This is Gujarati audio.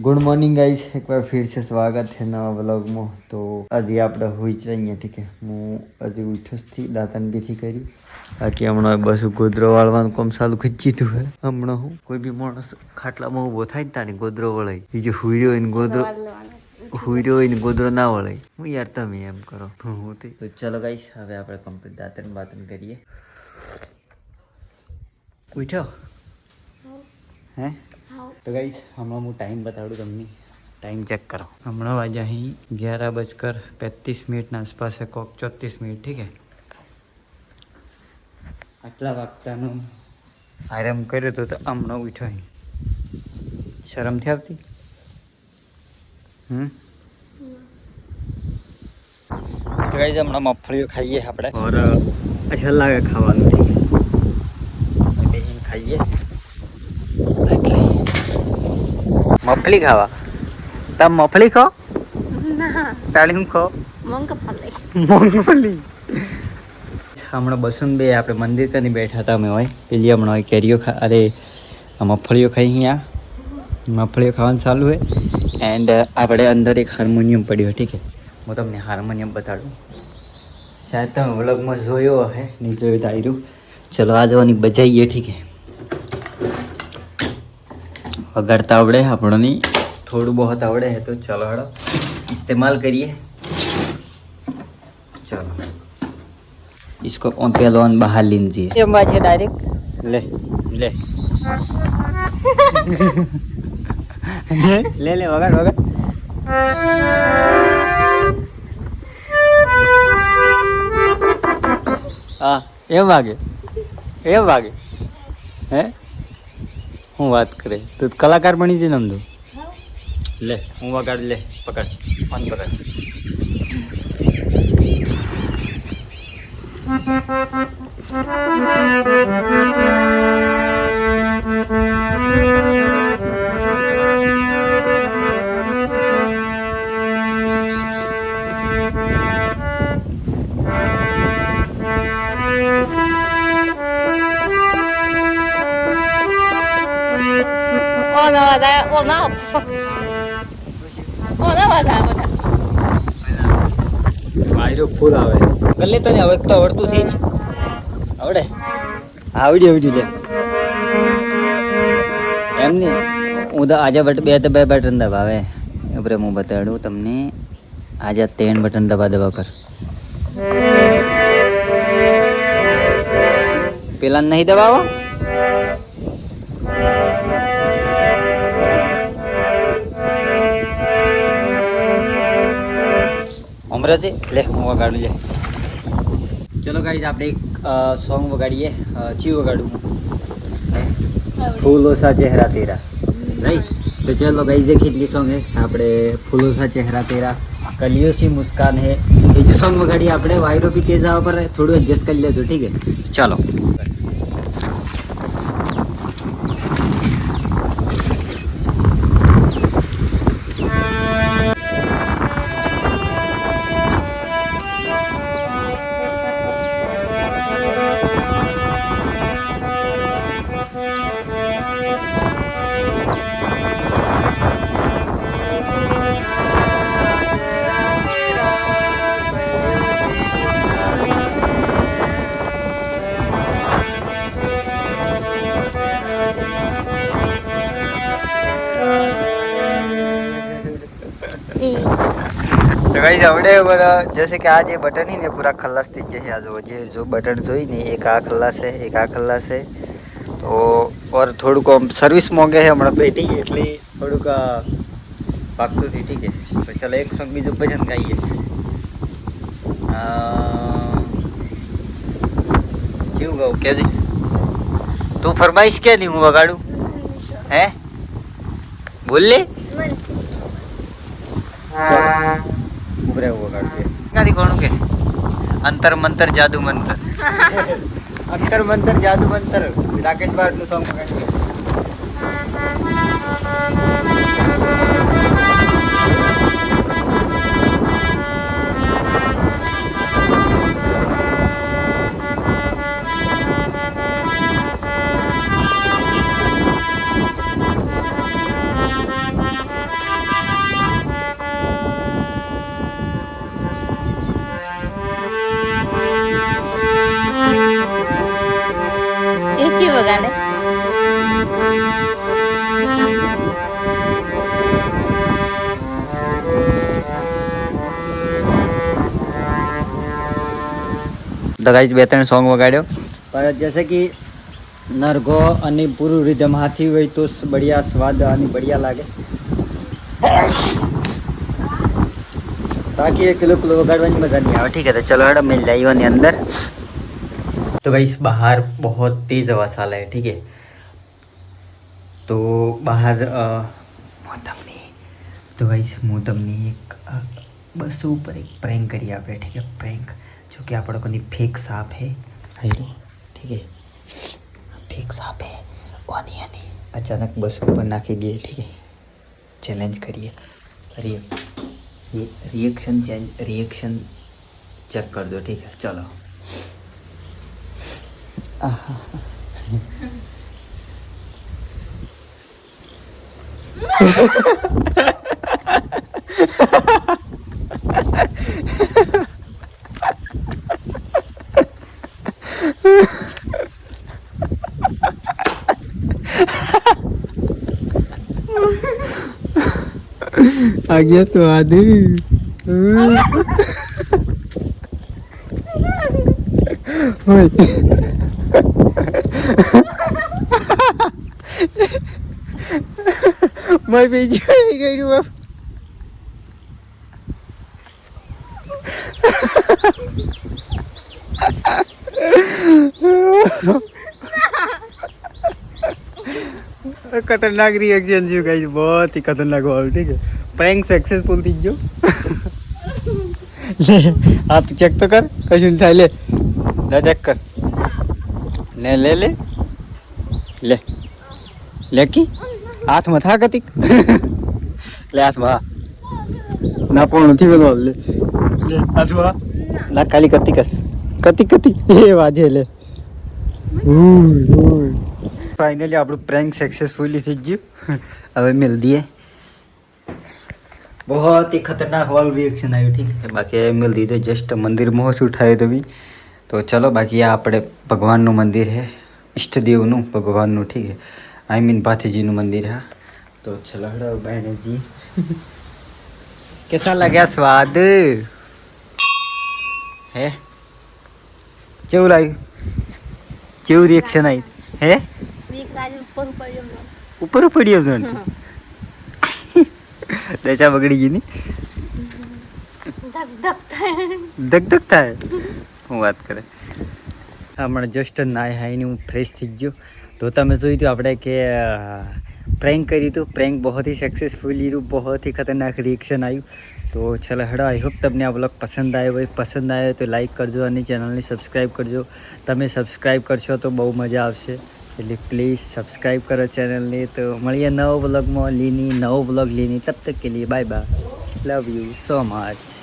गुड मॉर्निंग गाइस, एक बार फिर से स्वागत है नवा व्लॉग में। तो आज આપણે હોઈ જ અહીંયા ઠીક है। હું હજી ઉઠ્યો થી દાંતન બીથી કરી બાકી હમણાં બસ ગોદરો વાળવાનું કામ ચાલુ કરી દીધું હે। હમણાં હું કોઈ બી માણસ ખાટલામાં ઊભો થાય ને તાણી ગોદરો વળાય, એ જે હુઈ રહ્યો ને ગોદરો ના વળાય। હું યાર તમે એમ કરો હું તો ચલો ગાઈસ, હવે આપણે કમ્પ્લીટ દાંતન બાતન કરીએ। ઉઠ્યો હે? तो गाइस हमें હું ટાઈમ બતાડું તમને। ટાઈમ ચેક કરો, હમણાં વાગ્યા અહીં 11:35 આસપાસ है, कोक 34 मिनट ठीक है। આટલા વાગતાનો આરામ કર્યો તો હમણાં ઉઠ્યો અહીં। શરમ થી આવતી? तो गाइस હમણાં મફળીઓ ખાઈએ આપણે और अच्छा લાગે ખાવાનું ठीक है। બેહીને ખાઈએ। मफली खावा तब मफली खो ना ताली हूँ खो मूंगफली हमने बसून बे આપણે મંદિર કની બેઠા હતા અમે હોય પેલી હમણાં હોય કેરીઓ અરે મફળીઓ ખાઈ અહીંયા મફળીઓ ખાવાનું ચાલુ है એન્ડ આપણે અંદર એક હાર્મોનિયમ પડ્યો ઠીક है। હું તમને હાર્મોનિયમ બતાડું, શાયદ તમે વ્લોગમાં જોયો હશે, નહીં જોયું તો આવ્યું। ચલો આ જવાની બજાઈએ ઠીક है। वगाड़ता आवड़े अपनी थोड़ा बहुत आवड़े है तो चलो हड़ो इस्तेमाल करिए। चलो इसको पहलवान बाहर लीजिए, ये बाजे डायरेक्ट ले ले ले ले वगाड़ वगाड़। हाँ एम वागे हैं હું વાત કરે તો કલાકાર બની છે નંદુ। લે હું વગાડ, લે પકડ ફોન પકડ। વાયરો ફૂલ આવે કલે તને હવે તો આવડતું થઈ ને આવડે આવડી લે એમ નહીં હું તો આજે બે બટન દબાવે ઉપર હું બતાડું તમને। આજે 3 બટન દબા કર, પેલા નહીં દબાવો। અમરાજી લે હું વગાડું લે। ચલો ગાઈસ આપણે એક સોંગ વગાડીએ। ચી વગાડું હું? ફૂલો સા ચહેરા તેરા, રાઈટ। તો ચલો ગાઈસ ये કેટલી સોંગ है આપણે ફૂલો સા ચહેરા તેરા, કલિયો સી મુસ્કાન है, ये जो સોંગ વગાડીએ આપણે વાયરો भी तेज आवा पर થોડું એડજસ્ટ કરી લેજો ठीक है। चलो तो गाइस आवड़े जैसे कि आज ये बटन ही ने पूरा खल्लास थी जैसे आज जो बटन जोई नहीं, एक आ खल्लास है एक आ खल्लास है। तो और थोड़ा को सर्विस मोंगे है हमारा पेटी એટલે થોડુંક પાકતું થી ठीक है। तो चलो एक सॉन्ग બીજું ભજન ગાઈએ। क्यों गाओ क्या जी तू फरमाइश क्या दी हूँ वगाड़ू है बोल ले उभरे वगाड़ के गादी कौन के अंतर मंतर जादू मंतर अंतर मंतर जादू मंतर राकेश भाट નું સોંગ વગાડી। તો ગાઈસ 2-3 સોંગ વગાડ્યો पर जैसे कि नरगो અને પૂરું રિધમ હાથી હોય તો બઢિયા સ્વાદ અને બઢિયા લાગે बाकी 1 किलो वगाड़वानी मजा नहीं आवे ठीक है तो चलो हड़ा मिल जाइए वनी अंदर तो गाइस बाहर बहुत तेज हवा चाले है ठीक है तो बाहर तो गाइस હું તમને એક બસો ઉપર એક પ્રેન્ક કરી આપણે ठीक है प्रेंक जो कि आप लोगों ने फेक सांप है हेलो ठीक है फेक सांप है ओनी ओनी अचानक बस ऊपर नाखी दिए ठीक है चैलेंज करिए अरे ये रिएक्शन चेक कर दो ठीक है चलो आ गया स्वाद मैं बीच में गई हूँ अब खतरनाक रिएक्शन जी गाइस बहुत ही खतरनाक हुआ ठीक है प्रैंक सक्सेसफुल थी जो ले हाथ चेक तो कर कशुन થાય ले चेक कर ले ले ले ले लेकी हाथ में था कतिक ले हाथ में ना पूर्ण थी बोल ले ले हाथ में ना खाली कतिकस कतिक ये वाजे ले फाइनली આપણું પ્રેન્ક सक्सेसफुली થઈ ગયું હવે મિલ દીએ बहुत ही खतरनाक वाल रिएक्शन आयो ठीक है बाकी मिल दी तो जस्ट मंदिर में होश उठाए तो भी तो चलो बाकी आ આપણે ભગવાનનું મંદિર है इष्टदेवનું ભગવાનનું ठीक है आई मीन भातीजीનું મંદિર है तो चलो हड़ो बहन जी कैसा लगा स्वाद है કેવું લાગ્યું કેવું રિએક્શન આવી હે ઉપર પડ્યો તો દશા બગડી ગઈ ની ધક થાય હું વાત કરે હમણાં જસ્ટ નાય હાઈને હું ફ્રેશ થઈ ગયો તો તમે જોયું હતું આપણે કે પ્રેન્ક કર્યું હતું પ્રેન્ક बहुत ही सक्सेसफुली રહ્યું बहुत ही खतरनाक रिएक्शन આવ્યું तो चलो हड़ो आई होप તમને આ બ્લોગ પસંદ આવ્યો હોય પસંદ આવ્યો તો લાઈક કરજો અને ચેનલને સબસ્ક્રાઈબ કરજો તમે સબસ્ક્રાઈબ કરશો તો બહુ મજા આવશે એટલે પ્લીઝ સબસ્ક્રાઈબ કરો ચેનલને તો મળીએ નવો બ્લોગમાં લીની નવો બ્લોગ લીની તબ તક કે લીએ bye bye love you so much